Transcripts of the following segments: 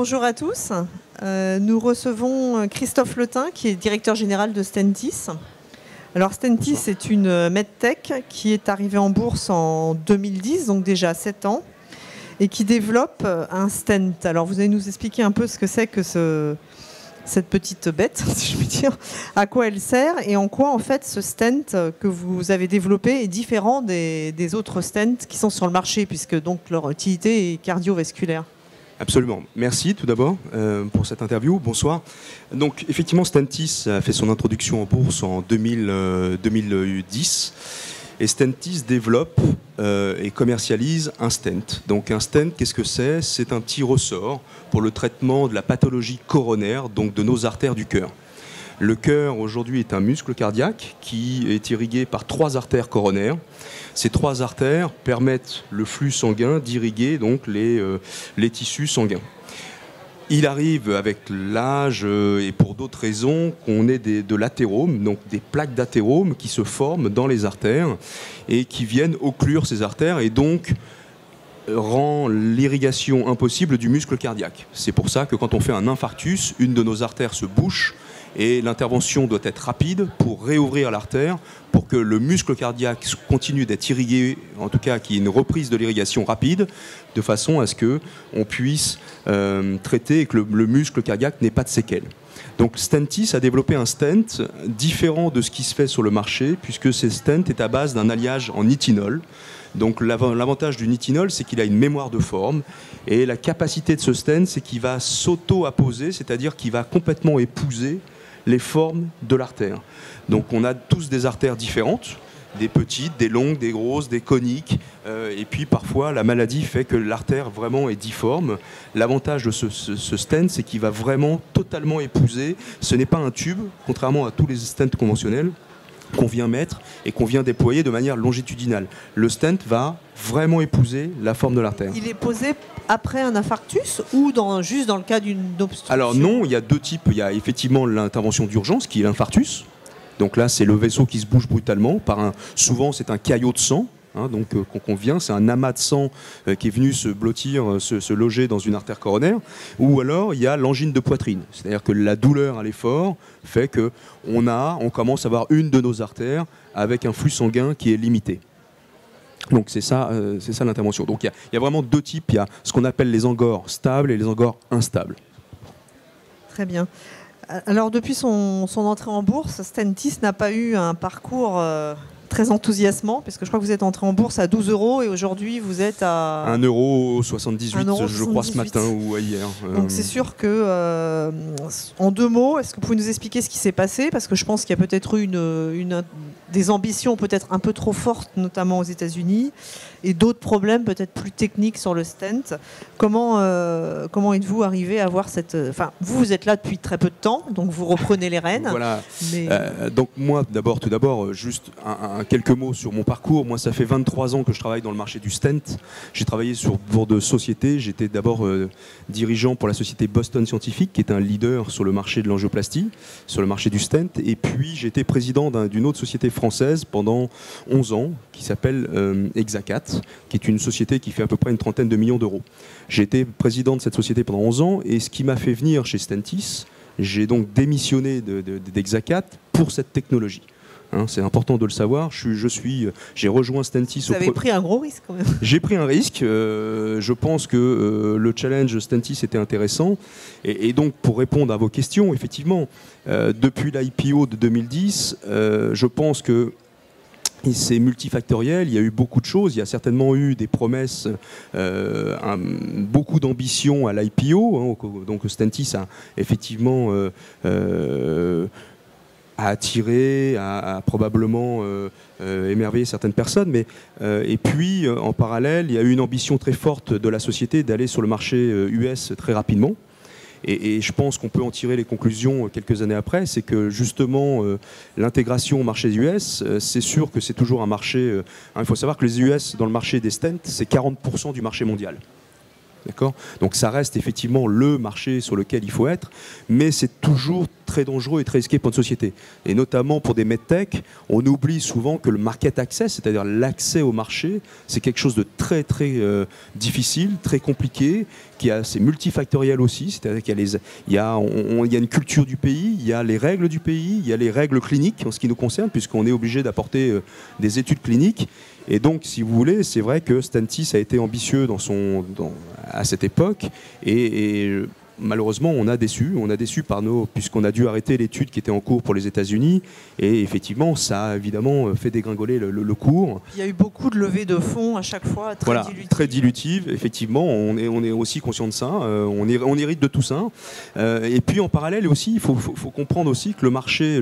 Bonjour à tous. Nous recevons Christophe Letin, qui est directeur général de Stentis. Alors Stentis est une medtech qui est arrivée en bourse en 2010, donc déjà 7 ans, et qui développe un stent. Alors vous allez nous expliquer un peu ce que c'est que cette petite bête, si je puis dire, à quoi elle sert et en quoi en fait ce stent que vous avez développé est différent des autres stents qui sont sur le marché, puisque donc leur utilité est cardiovasculaire. Absolument. Merci tout d'abord pour cette interview. Bonsoir. Donc effectivement, Stentis a fait son introduction en bourse en 2010 et Stentis développe et commercialise un stent. Donc un stent, qu'est-ce que c'est? C'est un petit ressort pour le traitement de la pathologie coronaire, donc de nos artères du cœur. Le cœur aujourd'hui est un muscle cardiaque qui est irrigué par 3 artères coronaires. Ces 3 artères permettent le flux sanguin d'irriguer donc les tissus sanguins. Il arrive avec l'âge et pour d'autres raisons qu'on ait de l'athérome, donc des plaques d'athérome qui se forment dans les artères et qui viennent occlure ces artères et donc rend l'irrigation impossible du muscle cardiaque. C'est pour ça que quand on fait un infarctus, une de nos artères se bouche et l'intervention doit être rapide pour réouvrir l'artère, pour que le muscle cardiaque continue d'être irrigué, en tout cas qu'il y ait une reprise de l'irrigation rapide, de façon à ce qu'on puisse traiter et que le muscle cardiaque n'ait pas de séquelles. Donc Stentis a développé un stent différent de ce qui se fait sur le marché, puisque ce stent est à base d'un alliage en nitinol. Donc l'avantage du nitinol, c'est qu'il a une mémoire de forme, et la capacité de ce stent, c'est qu'il va s'auto-apposer, c'est-à-dire qu'il va complètement épouser les formes de l'artère. Donc on a tous des artères différentes, des petites, des longues, des grosses, des coniques, et puis parfois la maladie fait que l'artère vraiment est difforme. L'avantage de ce stent, c'est qu'il va vraiment totalement épouser. Ce n'est pas un tube, contrairement à tous les stents conventionnels qu'on vient mettre et qu'on vient déployer de manière longitudinale. Le stent va vraiment épouser la forme de l'artère. Il est posé après un infarctus ou juste dans le cas d'une obstruction? Alors non, il y a 2 types. Il y a effectivement l'intervention d'urgence qui est l'infarctus. Donc là, c'est le vaisseau qui se bouge brutalement. Souvent, c'est un caillot de sang. Donc quand on vient, c'est un amas de sang qui est venu se blottir, se loger dans une artère coronaire. Ou alors, il y a l'angine de poitrine. C'est-à-dire que la douleur à l'effort fait qu'on commence à avoir une de nos artères avec un flux sanguin qui est limité. Donc c'est ça l'intervention. Donc il y a vraiment 2 types. Il y a ce qu'on appelle les angores stables et les angores instables. Très bien. Alors depuis son entrée en bourse, Stentis n'a pas eu un parcours très enthousiasmant, parce que je crois que vous êtes entré en bourse à 12 € et aujourd'hui vous êtes à 1,78 €, je crois, ce matin ou hier. Donc c'est sûr que, en 2 mots, est-ce que vous pouvez nous expliquer ce qui s'est passé? Parce que je pense qu'il y a peut-être eu des ambitions peut-être un peu trop fortes, notamment aux États-Unis, et d'autres problèmes peut-être plus techniques sur le stent. Comment êtes-vous arrivé à avoir cette... Enfin, vous êtes là depuis très peu de temps, donc vous reprenez les rênes. Voilà. Mais... donc moi, tout d'abord, juste quelques mots sur mon parcours. Moi, ça fait 23 ans que je travaille dans le marché du stent. J'ai travaillé pour 2 sociétés. J'étais d'abord dirigeant pour la société Boston Scientific, qui est un leader sur le marché de l'angioplastie, sur le marché du stent. Et puis, j'étais président d'une autre société française pendant 11 ans, qui s'appelle Exacat, qui est une société qui fait à peu près une trentaine de millions d'euros. J'ai été président de cette société pendant 11 ans, et ce qui m'a fait venir chez Stentis, j'ai donc démissionné d'Exacat pour cette technologie. C'est important de le savoir. J'ai rejoint Stentis. Vous avez pris un gros risque quand même. J'ai pris un risque. Je pense que le challenge Stentis était intéressant. Et donc, pour répondre à vos questions, effectivement, depuis l'IPO de 2010, je pense que c'est multifactoriel, il y a eu beaucoup de choses, il y a certainement eu des promesses, beaucoup d'ambition à l'IPO, donc Stentis a effectivement a attiré, a probablement émerveillé certaines personnes, mais et puis en parallèle, il y a eu une ambition très forte de la société d'aller sur le marché US très rapidement. Et je pense qu'on peut en tirer les conclusions quelques années après, c'est que justement l'intégration au marché US, c'est sûr que c'est toujours un marché... il faut savoir que les US, dans le marché des stents, c'est 40% du marché mondial. D'accord ? Donc ça reste effectivement le marché sur lequel il faut être, mais c'est toujours très dangereux et très risqué pour une société. Et notamment pour des medtech, on oublie souvent que le market access, c'est-à-dire l'accès au marché, c'est quelque chose de très très difficile, très compliqué, c'est multifactoriel aussi, c'est-à-dire il y a une culture du pays, il y a les règles du pays, il y a les règles cliniques en ce qui nous concerne, puisqu'on est obligé d'apporter des études cliniques. Et donc, si vous voulez, c'est vrai que Stentis a été ambitieux à cette époque et malheureusement, on a déçu puisqu'on a dû arrêter l'étude qui était en cours pour les États-Unis et effectivement, ça a évidemment fait dégringoler le cours. Il y a eu beaucoup de levées de fonds à chaque fois, très dilutives. Effectivement, on est aussi conscient de ça, on hérite de tout ça. Et puis en parallèle aussi, il faut comprendre aussi que le marché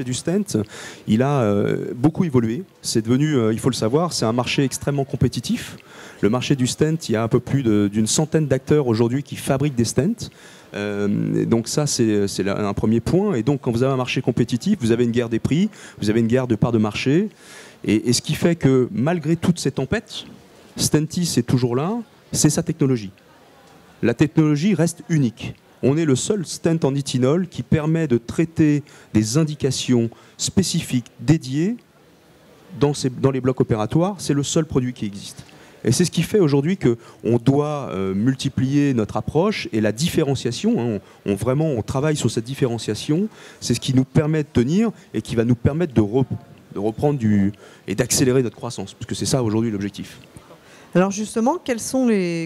du stent, il a beaucoup évolué. C'est devenu, il faut le savoir, c'est un marché extrêmement compétitif. Le marché du stent, il y a un peu plus d'une centaine d'acteurs aujourd'hui qui fabriquent des stents. Donc ça, c'est un premier point. Et donc, quand vous avez un marché compétitif, vous avez une guerre des prix, vous avez une guerre de parts de marché. Et ce qui fait que, malgré toutes ces tempêtes, Stentis est toujours là, c'est sa technologie. La technologie reste unique. On est le seul stent en nitinol qui permet de traiter des indications spécifiques dédiées dans les blocs opératoires. C'est le seul produit qui existe. Et c'est ce qui fait aujourd'hui qu'on doit multiplier notre approche et la différenciation. On travaille sur cette différenciation. C'est ce qui nous permet de tenir et qui va nous permettre de reprendre et d'accélérer notre croissance. Parce que c'est ça aujourd'hui l'objectif. Alors justement,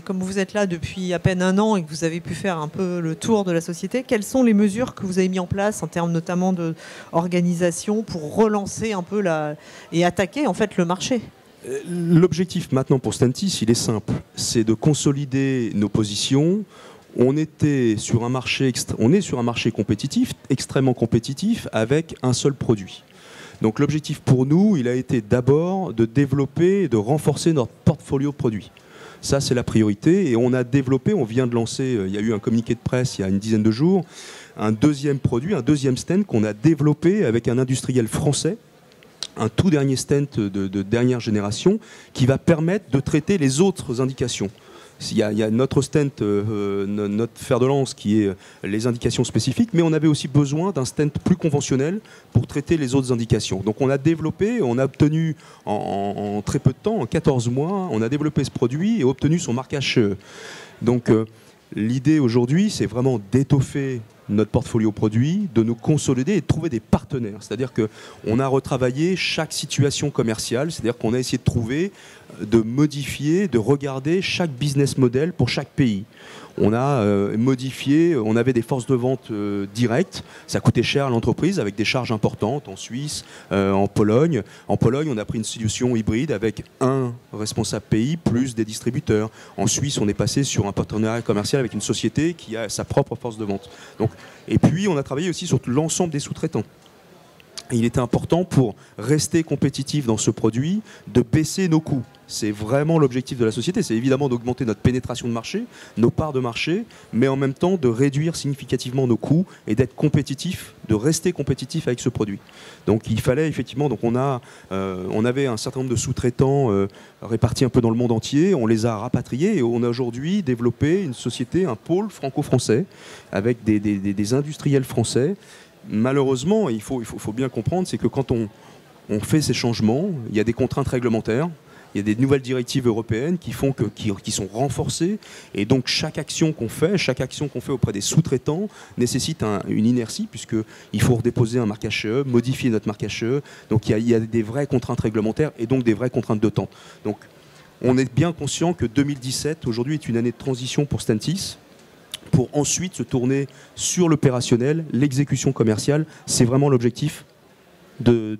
comme vous êtes là depuis à peine un an et que vous avez pu faire un peu le tour de la société, quelles sont les mesures que vous avez mises en place en termes notamment d'organisation pour relancer un peu et attaquer en fait le marché ? L'objectif maintenant pour Stentis, il est simple, c'est de consolider nos positions. On est sur un marché compétitif, extrêmement compétitif, avec un seul produit. Donc l'objectif pour nous, il a été d'abord de développer et de renforcer notre portfolio de produits. Ça, c'est la priorité. Et on vient de lancer, il y a eu un communiqué de presse il y a une dizaine de jours, un deuxième produit, un deuxième stent qu'on a développé avec un industriel français, un tout dernier stent de dernière génération qui va permettre de traiter les autres indications. Il y a notre stent, notre fer de lance qui est les indications spécifiques, mais on avait aussi besoin d'un stent plus conventionnel pour traiter les autres indications. Donc on a développé, on a obtenu en très peu de temps, en 14 mois, on a développé ce produit et obtenu son marquage CE. Donc l'idée aujourd'hui, c'est vraiment d'étoffer notre portfolio produit, de nous consolider et de trouver des partenaires. C'est-à-dire qu'on a retravaillé chaque situation commerciale, c'est-à-dire qu'on a essayé de trouver, de modifier, de regarder chaque business model pour chaque pays. On a modifié, on avait des forces de vente directes, ça coûtait cher à l'entreprise avec des charges importantes en Suisse, en Pologne. En Pologne, on a pris une solution hybride avec un responsable pays plus des distributeurs. En Suisse, on est passé sur un partenariat commercial avec une société qui a sa propre force de vente. Et puis, on a travaillé aussi sur l'ensemble des sous-traitants. Il était important pour rester compétitif dans ce produit de baisser nos coûts. C'est vraiment l'objectif de la société. C'est évidemment d'augmenter notre pénétration de marché, nos parts de marché, mais en même temps de réduire significativement nos coûts et d'être compétitif, de rester compétitif avec ce produit. Donc il fallait effectivement, on avait un certain nombre de sous-traitants répartis un peu dans le monde entier. On les a rapatriés et on a aujourd'hui développé une société, un pôle franco-français avec des industriels français. Malheureusement, il faut bien comprendre, c'est que quand on fait ces changements, il y a des contraintes réglementaires, il y a des nouvelles directives européennes qui sont renforcées, et donc chaque action qu'on fait auprès des sous-traitants nécessite une inertie, puisqu'il faut redéposer un marquage CE, modifier notre marquage CE, donc il y a des vraies contraintes réglementaires et donc des vraies contraintes de temps. Donc on est bien conscient que 2017, aujourd'hui, est une année de transition pour Stentis, pour ensuite se tourner sur l'opérationnel, l'exécution commerciale. C'est vraiment l'objectif de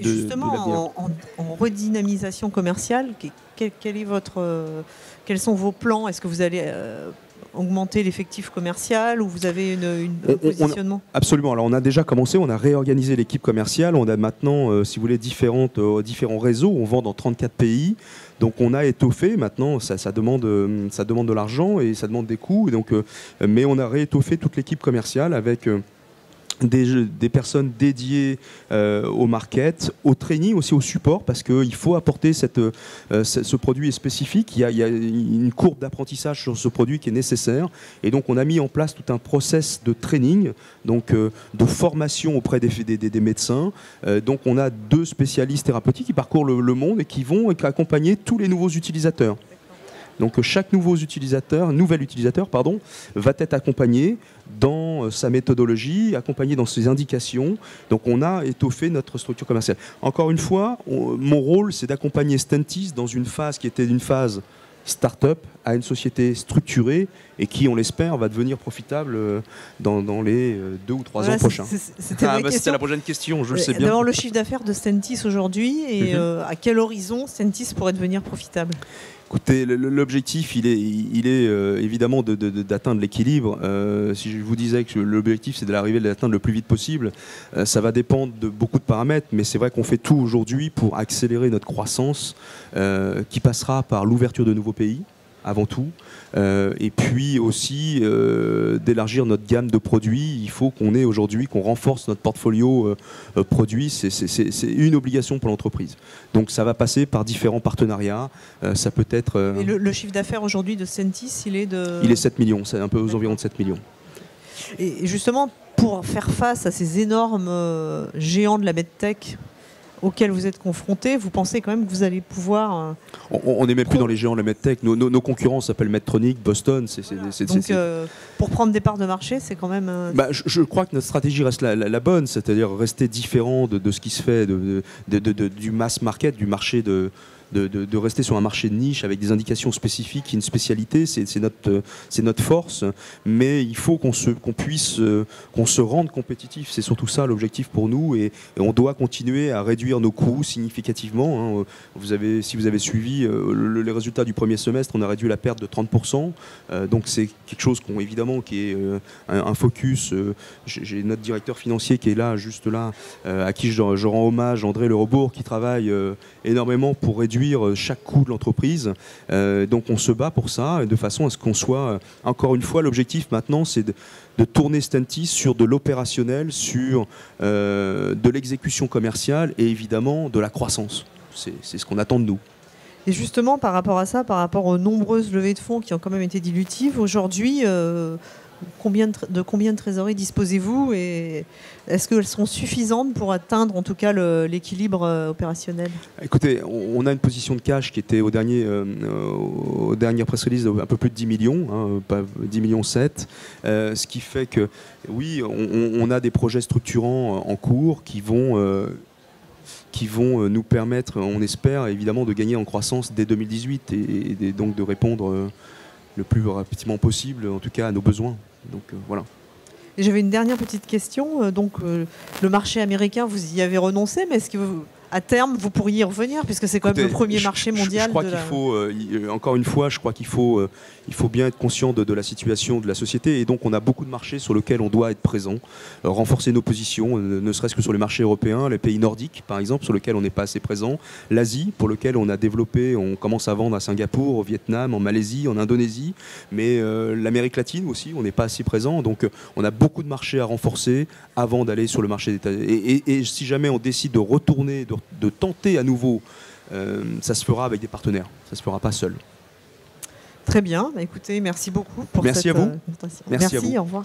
justement, en redynamisation commerciale, quels sont vos plans? Est-ce que vous allez augmenter l'effectif commercial ou vous avez un positionnement? Absolument. Alors on a déjà commencé, on a réorganisé l'équipe commerciale. On a maintenant, si vous voulez, différents réseaux. On vend dans 34 pays. Donc on a étoffé. Maintenant, ça demande de l'argent et ça demande des coûts. Mais on a réétoffé toute l'équipe commerciale avec des personnes dédiées au market, au training, aussi au support, parce qu'il faut apporter ce produit est spécifique. Il y a une courbe d'apprentissage sur ce produit qui est nécessaire. Et donc, on a mis en place tout un process de training, donc de formation auprès des médecins. Donc, on a 2 spécialistes thérapeutiques qui parcourent le monde et qui vont accompagner tous les nouveaux utilisateurs. Donc chaque nouvel utilisateur, va être accompagné dans sa méthodologie, accompagné dans ses indications. Donc on a étoffé notre structure commerciale. Encore une fois, mon rôle, c'est d'accompagner Stentis dans une phase qui était une phase start-up à une société structurée et qui, on l'espère, va devenir profitable dans les 2 ou 3 ans prochains. C'était la prochaine question, je le sais bien. D'abord, le chiffre d'affaires de Stentis aujourd'hui et à quel horizon Stentis pourrait devenir profitable? Écoutez, l'objectif, il est évidemment d'atteindre l'équilibre. Si je vous disais que l'objectif, c'est d'arriver à l'atteindre le plus vite possible, ça va dépendre de beaucoup de paramètres, mais c'est vrai qu'on fait tout aujourd'hui pour accélérer notre croissance, qui passera par l'ouverture de nouveaux pays, avant tout, et puis aussi d'élargir notre gamme de produits. Il faut qu'on renforce notre portfolio produits. C'est une obligation pour l'entreprise. Donc ça va passer par différents partenariats. Ça peut être. Et le chiffre d'affaires aujourd'hui de Stentis, il est de. Il est 7 millions. C'est un peu aux environs de 7 millions. Et justement, pour faire face à ces énormes géants de la medtech auxquels vous êtes confrontés, vous pensez quand même que vous allez pouvoir... On n'est même plus dans les géants de la medtech. Nos concurrents s'appellent Medtronic, Boston. Donc, pour prendre des parts de marché, c'est quand même... Je crois que notre stratégie reste la bonne, c'est-à-dire rester différent de ce qui se fait du mass market, du marché de rester sur un marché de niche avec des indications spécifiques, une spécialité, c'est notre force, mais il faut qu'on se rende compétitif. C'est surtout ça l'objectif pour nous, et on doit continuer à réduire nos coûts significativement. Si vous avez suivi les résultats du premier semestre, on a réduit la perte de 30%, donc c'est quelque chose qui est un focus. J'ai notre directeur financier qui est là, juste là, à qui je rends hommage, André Le Rebourg, qui travaille énormément pour réduire chaque coût de l'entreprise. Donc on se bat pour ça, de façon à ce qu'on soit... Encore une fois, l'objectif maintenant, c'est de tourner Stentis sur de l'opérationnel, sur de l'exécution commerciale et évidemment de la croissance. C'est ce qu'on attend de nous. Et justement, par rapport à ça, par rapport aux nombreuses levées de fonds qui ont quand même été dilutives, aujourd'hui, combien de trésoreries disposez-vous et est-ce qu'elles sont suffisantes pour atteindre en tout cas l'équilibre opérationnel? Écoutez, on a une position de cash qui était au dernier press release un peu plus de 10 millions, pas 10 millions 7, ce qui fait que oui, on a des projets structurants en cours qui vont nous permettre, on espère évidemment, de gagner en croissance dès 2018 et donc de répondre le plus rapidement possible, en tout cas à nos besoins. Donc voilà. Et j'avais une dernière petite question. Le marché américain, vous y avez renoncé, mais est-ce que à terme, vous pourriez y revenir, puisque c'est quand même le premier marché mondial. Je crois qu'il faut, encore une fois, il faut bien être conscient de la situation de la société. Et donc, on a beaucoup de marchés sur lesquels on doit être présent, renforcer nos positions, ne serait-ce que sur les marchés européens, les pays nordiques, par exemple, sur lesquels on n'est pas assez présent. L'Asie, pour lequel on a développé, on commence à vendre à Singapour, au Vietnam, en Malaisie, en Indonésie. Mais l'Amérique latine aussi, on n'est pas assez présent. Donc, on a beaucoup de marchés à renforcer avant d'aller sur le marché d'État. Et si jamais on décide de retourner, de tenter à nouveau, ça se fera avec des partenaires, ça ne se fera pas seul. Très bien, écoutez, merci beaucoup pour cette présentation. Merci à vous. Merci, au revoir.